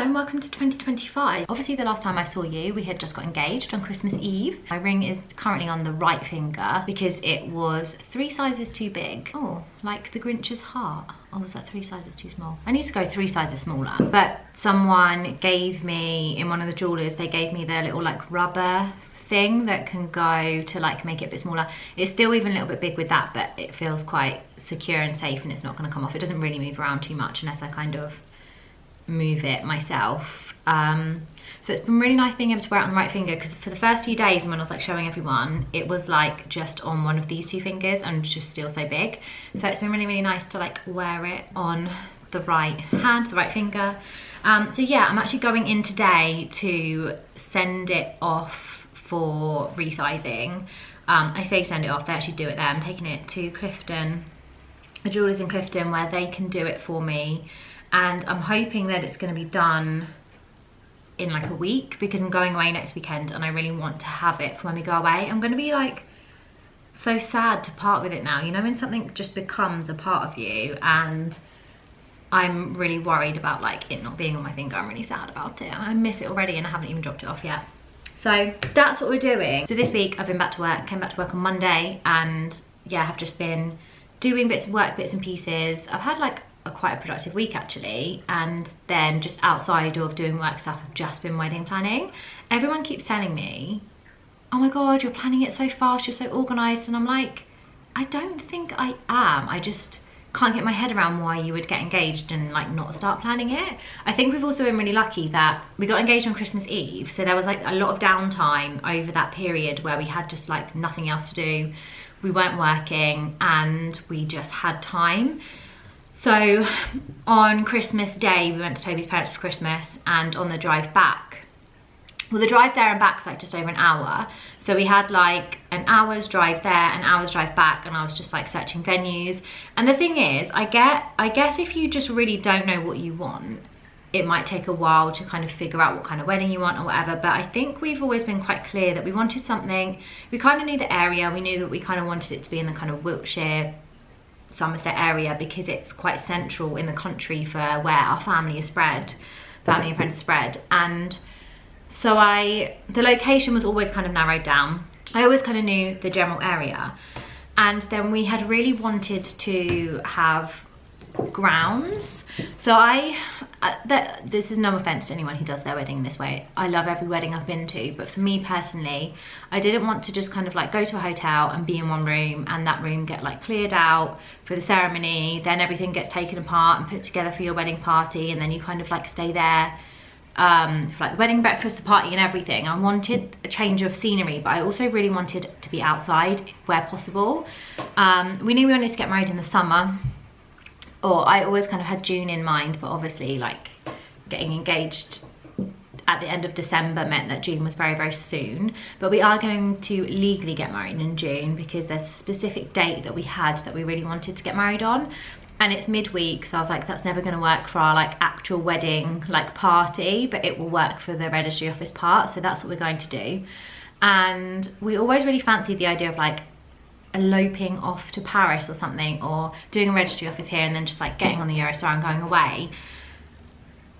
Hello and welcome to 2025. Obviously the last time I saw you, we had just got engaged on Christmas Eve. My ring is currently on the right finger because it was 3 sizes too big. Oh, like the Grinch's heart. Or was that 3 sizes too small? I need to go 3 sizes smaller. But someone gave me, in one of the jewelers, they gave me their little like rubber thing that can go to like make it a bit smaller. It's still even a little bit big with that, but it feels quite secure and safe and it's not going to come off. It doesn't really move around too much unless I kind of move it myself. So it's been really nice being able to wear it on the right finger, because for the first few days when I was like showing everyone, it was like just on one of these 2 fingers and just still so big. So it's been really nice to like wear it on the right hand, the right finger. So yeah, I'm actually going in today to send it off for resizing. I say send it off, they actually do it there. I'm taking it to Clifton, a jeweller's in Clifton, where they can do it for me. And I'm hoping that it's going to be done in like a week, because I'm going away next weekend and I really want to have it for when we go away. I'm going to be like so sad to part with it now, you know, when something just becomes a part of you, and I'm really worried about like it not being on my finger. I'm really sad about it. I miss it already and I haven't even dropped it off yet. So that's what we're doing. So this week I've been back to work, came back to work on Monday, and yeah, I've just been doing bits of work, bits and pieces. I've had like quite a productive week actually, and then just outside of doing work stuff, I've just been wedding planning. Everyone keeps telling me, oh my god, you're planning it so fast, you're so organized, and I'm like, I don't think I am. I just can't get my head around why you would get engaged and like not start planning it. I think we've also been really lucky that we got engaged on Christmas Eve, so there was like a lot of downtime over that period where we had just like nothing else to do. We weren't working and we just had time. So on Christmas Day, we went to Toby's parents for Christmas, and on the drive back, well, the drive there and back is like just over an hour. So we had like an hour's drive there, an hour's drive back, and I was just like searching venues. And the thing is, I guess if you just really don't know what you want, it might take a while to kind of figure out what kind of wedding you want or whatever. But I think we've always been quite clear that we wanted something, we kind of knew the area, we knew that we kind of wanted it to be in the kind of Wiltshire, Somerset area, because it's quite central in the country for where our family is spread, family and friends are spread. And so the location was always kind of narrowed down. I always kind of knew the general area, and then we had really wanted to have grounds. So this is no offense to anyone who does their wedding in this way. I love every wedding I've been to, but for me personally, I didn't want to just kind of like go to a hotel and be in one room and that room get like cleared out for the ceremony, then everything gets taken apart and put together for your wedding party, and then you kind of like stay there for like the wedding breakfast, the party and everything. I wanted a change of scenery, but I also really wanted to be outside where possible. We knew we wanted to get married in the summer, or I always kind of had June in mind, but obviously like getting engaged at the end of December meant that June was very soon. But we are going to legally get married in June, because there's a specific date that we had that we really wanted to get married on, and it's midweek. So I was like, that's never going to work for our like actual wedding like party, but it will work for the registry office part. So that's what we're going to do. And we always really fancied the idea of like eloping off to Paris or something, or doing a registry office here and then just like getting on the Eurostar and going away.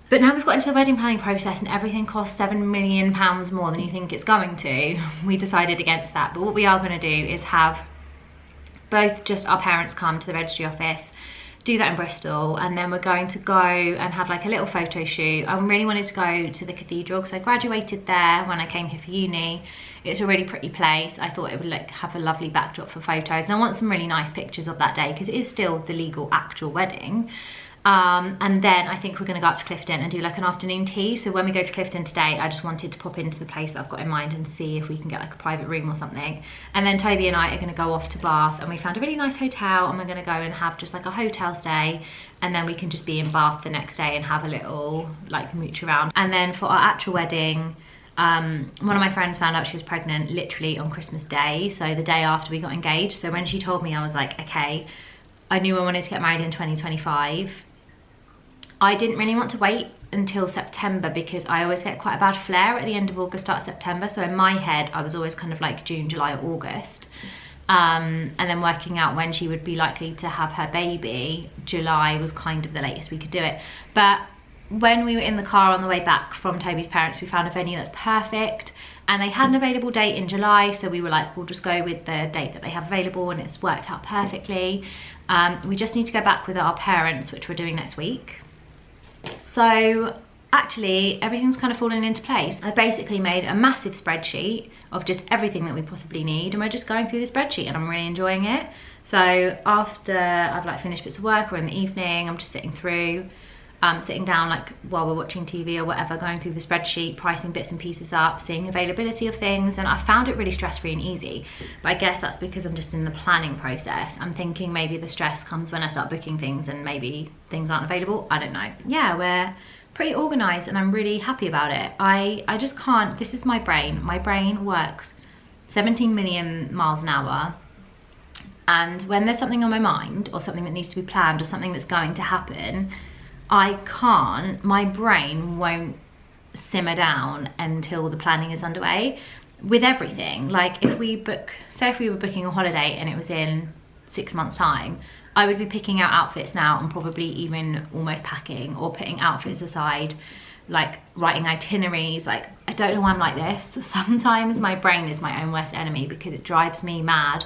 But now we've got into the wedding planning process and everything costs £7 million more than you think it's going to. We decided against that. But what we are going to do is have both just our parents come to the registry office, do that in Bristol, and then we're going to go and have like a little photo shoot. I really wanted to go to the cathedral because I graduated there when I came here for uni. It's a really pretty place. I thought it would like have a lovely backdrop for photos, and I want some really nice pictures of that day because it is still the legal actual wedding. And then I think we're going to go up to Clifton and do like an afternoon tea. So when we go to Clifton today, I just wanted to pop into the place that I've got in mind and see if we can get like a private room or something. And then Toby and I are going to go off to Bath, and we found a really nice hotel, and we're going to go and have just like a hotel stay, and then we can just be in Bath the next day and have a little like mooch around. And then for our actual wedding, one of my friends found out she was pregnant literally on Christmas Day, so the day after we got engaged. So when she told me, I was like, okay, I knew I wanted to get married in 2025. I didn't really want to wait until September because I always get quite a bad flare at the end of August, start of September. So in my head, I was always kind of like June, July, or August. And then working out when she would be likely to have her baby, July was kind of the latest we could do it. But when we were in the car on the way back from Toby's parents, we found a venue that's perfect, and they had an available date in July, so we were like, we'll just go with the date that they have available, and it's worked out perfectly. We just need to go back with our parents, which we're doing next week. So actually everything's kind of fallen into place. I basically made a massive spreadsheet of just everything that we possibly need, and we're just going through the spreadsheet, and I'm really enjoying it. So after I've like finished bits of work or in the evening, I'm just sitting down like while we're watching TV or whatever, going through the spreadsheet, pricing bits and pieces up, seeing availability of things, and I found it really stress-free and easy. But I guess that's because I'm just in the planning process. I'm thinking maybe the stress comes when I start booking things and maybe things aren't available. I don't know. Yeah, we're pretty organized and I'm really happy about it. I just can't, this is my brain. My brain works 17 million miles an hour. And when there's something on my mind or something that needs to be planned or something that's going to happen, my brain won't simmer down until the planning is underway with everything. Like if we book, say if we were booking a holiday and it was in 6 months time, I would be picking out outfits now and probably even almost packing or putting outfits aside, like writing itineraries. Like, I don't know why I'm like this. Sometimes my brain is my own worst enemy because it drives me mad,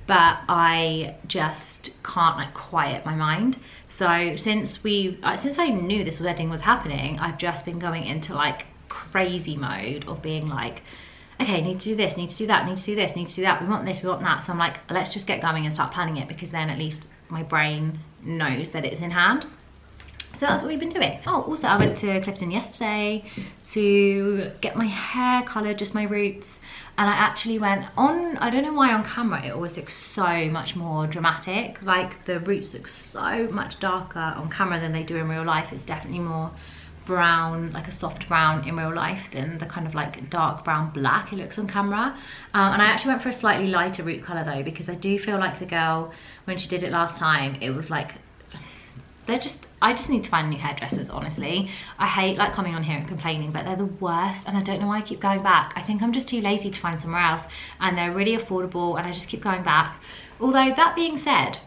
but I just can't like quiet my mind. So since I knew this wedding was happening, I've just been going into like crazy mode of being like, okay, need to do this, need to do that, need to do this, need to do that, we want this, we want that. So I'm like, let's just get going and start planning it, because then at least my brain knows that it's in hand. So that's what we've been doing. Oh, also I went to Clifton yesterday to get my hair coloured, just my roots. And I actually went on, I don't know why on camera it always looks so much more dramatic. Like the roots look so much darker on camera than they do in real life. It's definitely more brown, like a soft brown in real life than the kind of like dark brown black it looks on camera. And I actually went for a slightly lighter root colour though, because I do feel like the girl, when she did it last time, it was like, I just need to find new hairdressers, honestly. I hate like coming on here and complaining, but they're the worst, and I don't know why I keep going back. I think I'm just too lazy to find somewhere else, and they're really affordable, and I just keep going back. Although that being said,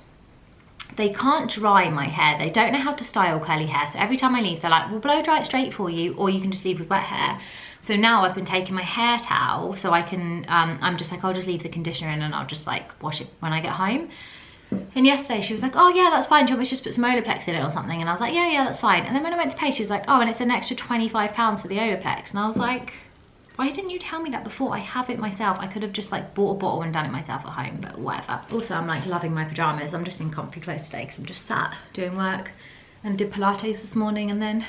they can't dry my hair. They don't know how to style curly hair, so every time I leave they're like, we'll blow dry it straight for you, or you can just leave with wet hair. So now I've been taking my hair towel so I can, I'm just like, I'll just leave the conditioner in and I'll just like wash it when I get home. And yesterday she was like, oh yeah, that's fine, do you want me to just put some Olaplex in it or something? And I was like, yeah, that's fine. And then when I went to pay, she was like, oh, and it's an extra £25 for the Olaplex. And I was like, why didn't you tell me that before? I have it myself. I could have just like bought a bottle and done it myself at home, but whatever. Also, I'm like loving my pajamas. I'm just in comfy clothes today because I'm just sat doing work, and did Pilates this morning and then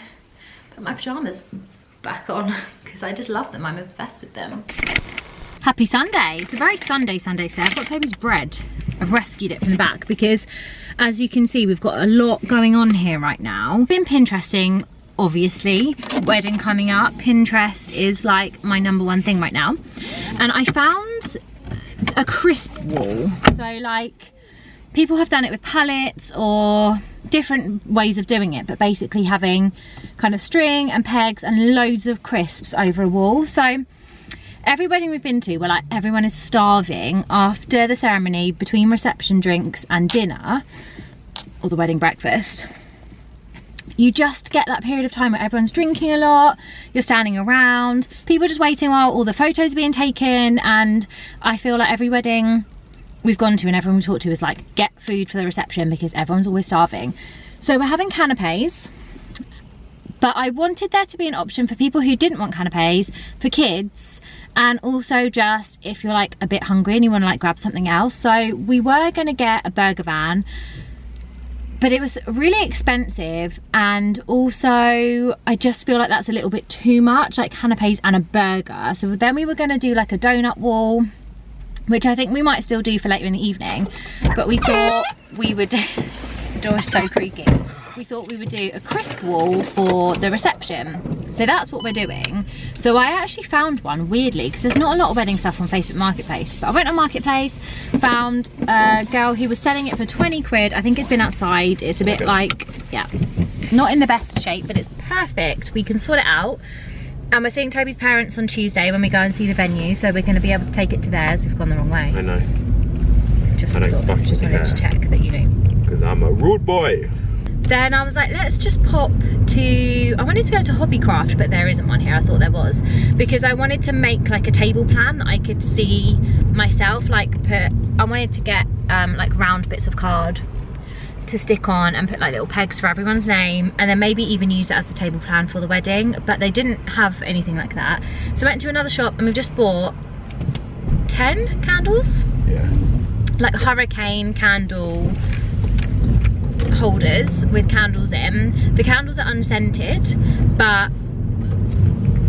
put my pajamas back on because I just love them. I'm obsessed with them. Happy Sunday. It's a very Sunday today. I've got Toby's bread. I've rescued it from the back because, as you can see, we've got a lot going on here right now. Been Pinteresting, obviously. Wedding coming up. Pinterest is like my #1 thing right now. And I found a crisp wall. So like, people have done it with pallets or different ways of doing it, but basically having kind of string and pegs and loads of crisps over a wall. So every wedding we've been to, where like everyone is starving after the ceremony, between reception drinks and dinner, or the wedding breakfast, you just get that period of time where everyone's drinking a lot, you're standing around, people are just waiting while all the photos are being taken. And I feel like every wedding we've gone to and everyone we talk to is like, get food for the reception because everyone's always starving. So we're having canapes. But I wanted there to be an option for people who didn't want canapes, for kids, and also just if you're like a bit hungry and you want to like grab something else. So we were going to get a burger van, but it was really expensive, and also I just feel like that's a little bit too much, like canapes and a burger. So then we were going to do like a donut wall, which I think we might still do for later in the evening, but we thought we would do, the door is so creaky. We thought we would do a crisp wall for the reception. So that's what we're doing. So I actually found one, weirdly, because there's not a lot of wedding stuff on Facebook Marketplace, but I went on Marketplace, found a girl who was selling it for 20 quid. I think it's been outside. It's a bit like, yeah, not in the best shape, but it's perfect. We can sort it out. And we're seeing Toby's parents on Tuesday when we go and see the venue, so we're going to be able to take it to theirs. We've gone the wrong way. I know. Just wanted to check that you knew. Because I'm a rude boy. then I was like, let's just pop to, I wanted to go to Hobbycraft, but there isn't one here. I thought there was, because I wanted to make like a table plan that I could see myself, like I wanted to get like round bits of card to stick on and put like little pegs for everyone's name, and then maybe even use it as the table plan for the wedding, but they didn't have anything like that. So I went to another shop and we've just bought 10 candles. Yeah. Like hurricane candle holders with candles in. The candles are unscented, but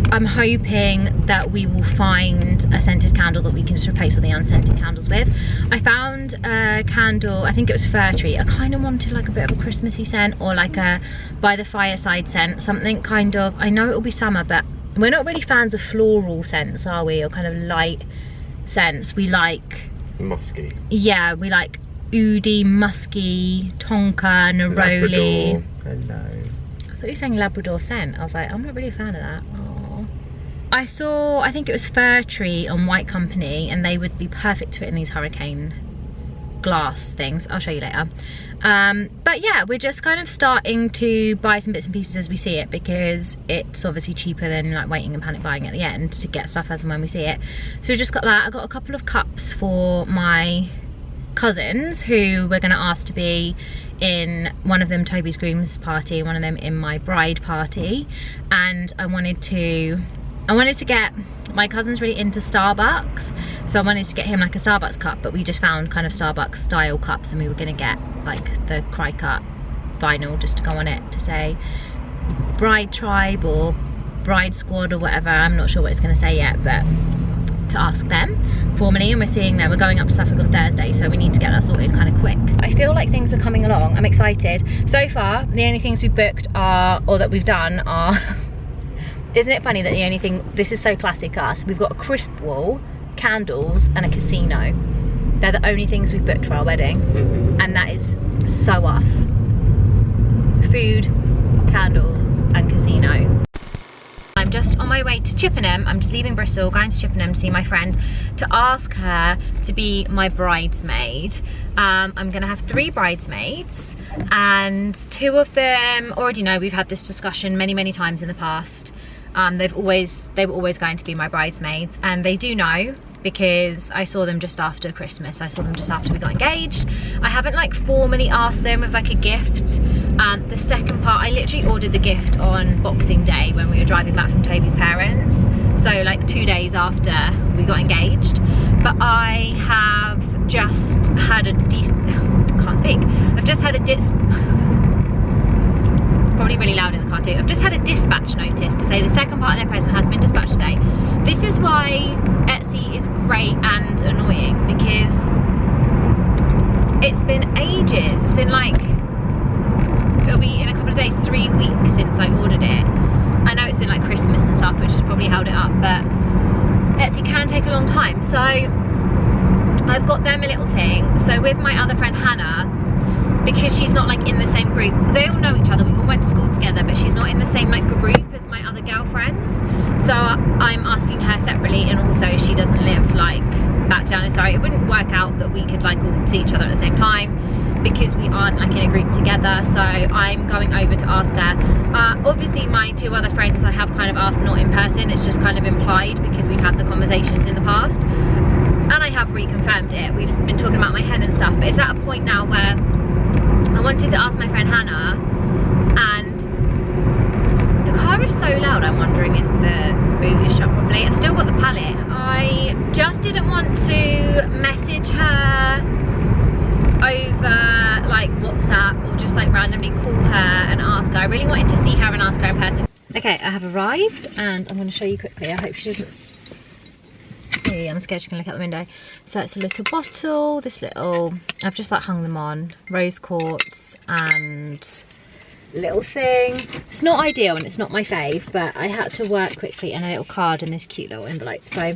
I'm hoping that we will find a scented candle that we can just replace all the unscented candles with. I found a candle, I think it was fir tree. I kind of wanted like a bit of a Christmassy scent, or like a by the fireside scent, something kind of, I know it will be summer, but we're not really fans of floral scents, are we? Or kind of light scents. We like musky. Yeah, we like oudi, musky, tonka, neroli. Labrador. Hello. I thought you were saying Labrador scent. I was like, I'm not really a fan of that. I saw, I think it was Fir Tree on White Company, and they would be perfect to fit in these hurricane glass things. I'll show you later. But yeah, we're just kind of starting to buy some bits and pieces as we see it, because it's obviously cheaper than like waiting and panic buying at the end to get stuff as and when we see it. So we just got that. I got a couple of cups for my cousins who we're going to ask to be in, one of them Toby's groom's party, one of them in my bride party. And I wanted to get, my cousin's really into Starbucks, so I wanted to get him like a Starbucks cup, but we just found kind of Starbucks style cups, and we were gonna get like the cry cut vinyl just to go on it to say bride tribe or bride squad or whatever. I'm not sure what it's gonna say yet, but to ask them formally, and we're seeing them. We're going up to Suffolk on Thursday, so we need to get that sorted kind of quick. I feel like things are coming along. I'm excited. So far, the only things we've booked are, or that we've done are isn't it funny that the only thing, this is so classic us, we've got a crisp wall, candles, and a casino. They're the only things we've booked for our wedding, and that is so us. Food, candles, and casino. I'm just on my way to Chippenham. I'm just leaving Bristol, going to Chippenham to see my friend, to ask her to be my bridesmaid. I'm gonna have 3 bridesmaids, and 2 of them already know. We've had this discussion many times in the past. They were always going to be my bridesmaids, and they do know because I saw them just after Christmas. I saw them just after we got engaged. I haven't like formally asked them with like a gift. The second part, I literally ordered the gift on Boxing Day when we were driving back from Toby's parents. So like 2 days after we got engaged. But I have just had I've just had probably really loud in the car too. I've just had a dispatch notice to say the second part of their present has been dispatched today. This is why Etsy is great and annoying, because it's been ages. It's been like, it'll be in a couple of days, 3 weeks since I ordered it. I know it's been like Christmas and stuff, which has probably held it up, but Etsy can take a long time. So I've got them a little thing. So with my other friend Hannah, because she's not like in the same group, they all know each other, we all went to school together, but she's not in the same like group as my other girlfriends, so I'm asking her separately, and also she doesn't live like back down in Surrey. It wouldn't work out that we could like all see each other at the same time because we aren't like in a group together, so I'm going over to ask her. Obviously my 2 other friends I have kind of asked not in person, it's just kind of implied because we've had the conversations in the past, and I have reconfirmed it. We've been talking about my hen and stuff, but it's at a point now where I wanted to ask my friend Hannah, and the car is so loud, I'm wondering if the boot is shut properly. I've still got the pallet. I just didn't want to message her over like WhatsApp or just like randomly call her and ask her. I really wanted to see her and ask her in person. Okay, I have arrived, and I'm going to show you quickly. I hope she doesn't see. I'm scared she's gonna look out the window. So it's a little bottle, this little, I've just like hung them on, rose quartz and little thing. It's not ideal and it's not my fave, but I had to work quickly, and a little card in this cute little envelope. So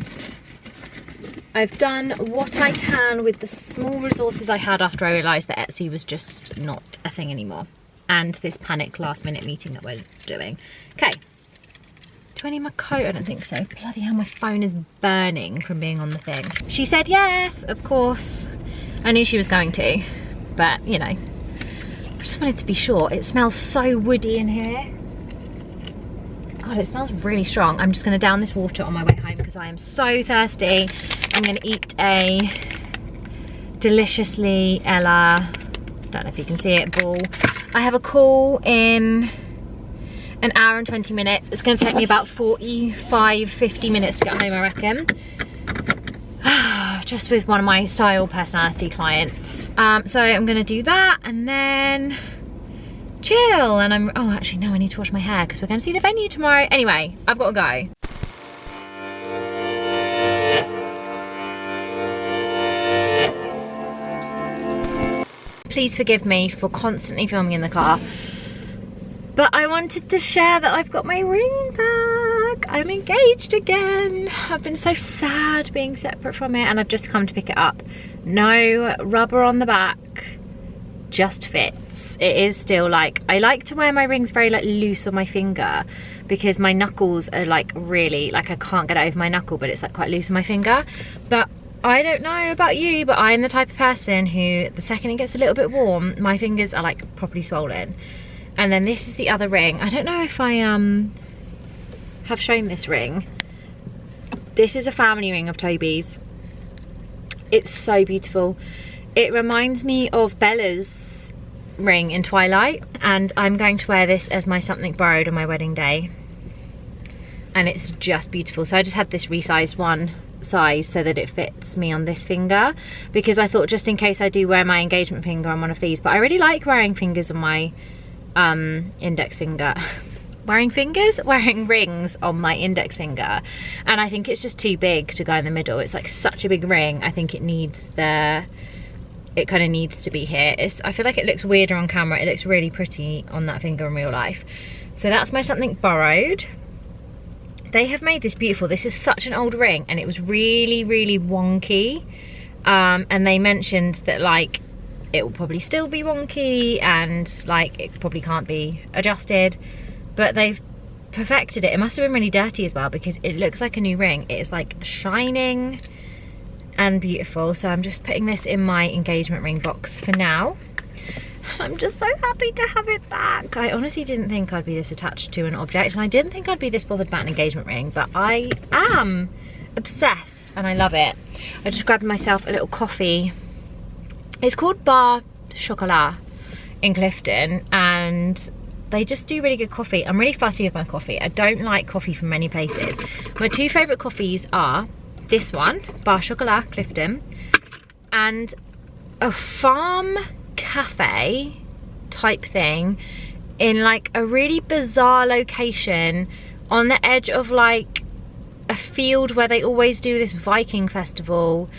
I've done what I can with the small resources I had after I realised that Etsy was just not a thing anymore, and this panic last minute meeting that we're doing. Okay. Do I need my coat? I don't think so. Bloody hell, my phone is burning from being on the thing. She said yes, of course. I knew she was going to, but you know, just wanted to be sure. It smells so woody in here. God, it smells really strong. I'm just gonna down this water on my way home because I am so thirsty. I'm gonna eat a deliciously Ella, don't know if you can see it, ball. I have a call in an hour and 20 minutes. It's gonna take me about 45, 50 minutes to get home, I reckon. Just with one of my style personality clients. So I'm gonna do that and then chill. And oh actually no, I need to wash my hair because we're gonna see the venue tomorrow. Anyway, I've got to go. Please forgive me for constantly filming in the car, but I wanted to share that I've got my ring back. I'm engaged again. I've been so sad being separate from it and I've just come to pick it up. No rubber on the back, just fits. It is still like, I like to wear my rings very like loose on my finger because my knuckles are like really, like I can't get it over my knuckle, but it's like quite loose on my finger. But I don't know about you, but I'm the type of person who the second it gets a little bit warm, my fingers are like properly swollen. And then this is the other ring. I don't know if I have shown this ring. This is a family ring of Toby's. It's so beautiful. It reminds me of Bella's ring in Twilight, and I'm going to wear this as my something borrowed on my wedding day. And it's just beautiful. So I just had this resized one size so that it fits me on this finger, because I thought just in case I do wear my engagement finger on one of these, but I really like wearing fingers on my index finger. Wearing rings on my index finger, and I think it's just too big to go in the middle. It's like such a big ring. I think it needs it kind of needs to be here. I feel like it looks weirder on camera. It looks really pretty on that finger in real life. So that's my something borrowed. They have made this beautiful. This is such an old ring and it was really, really wonky. And they mentioned that like it will probably still be wonky and like it probably can't be adjusted, but they've perfected it. It must have been really dirty as well because it looks like a new ring. It is like shining and beautiful. So I'm just putting this in my engagement ring box for now. I'm just so happy to have it back. I honestly didn't think I'd be this attached to an object, and I didn't think I'd be this bothered about an engagement ring, but I am obsessed and I love it. I just grabbed myself a little coffee. It's called Bar Chocolat in Clifton, and they just do really good coffee. I'm really fussy with my coffee. I don't like coffee from many places. My two favourite coffees are this one, Bar Chocolat Clifton, and a farm cafe type thing in like a really bizarre location on the edge of like a field where they always do this Viking festival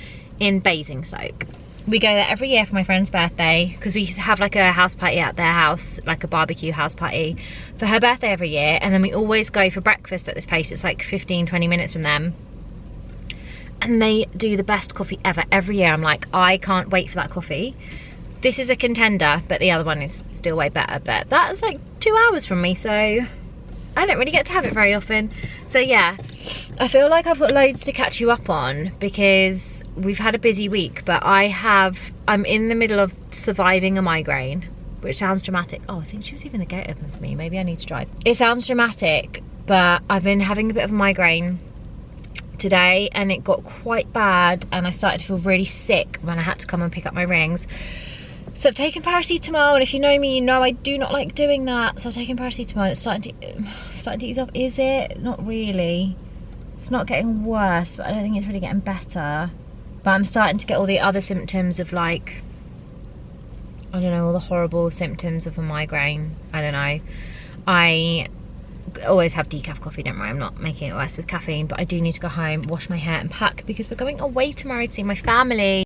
in Basingstoke. We go there every year for my friend's birthday because we have like a house party at their house, like a barbecue house party for her birthday every year, and then we always go for breakfast at this place. It's like 15-20 minutes from them, and they do the best coffee ever every year. I'm like, I can't wait for that coffee. This is a contender, but the other one is still way better. But that's like 2 hours from me, so I don't really get to have it very often. So yeah, I feel like I've got loads to catch you up on because we've had a busy week, but I'm in the middle of surviving a migraine, which sounds dramatic. Oh, I think she was even the gate open for me. Maybe I need to drive. It sounds dramatic, but I've been having a bit of a migraine today and it got quite bad and I started to feel really sick when I had to come and pick up my rings. So I've taken paracetamol, and if you know me, you know I do not like doing that. So I've taken paracetamol and it's starting to ease off. Is it? Not really. It's not getting worse, but I don't think it's really getting better. But I'm starting to get all the other symptoms of like, I don't know, all the horrible symptoms of a migraine. I don't know. I always have decaf coffee, don't worry, I'm not making it worse with caffeine, but I do need to go home, wash my hair and pack because we're going away tomorrow to see my family.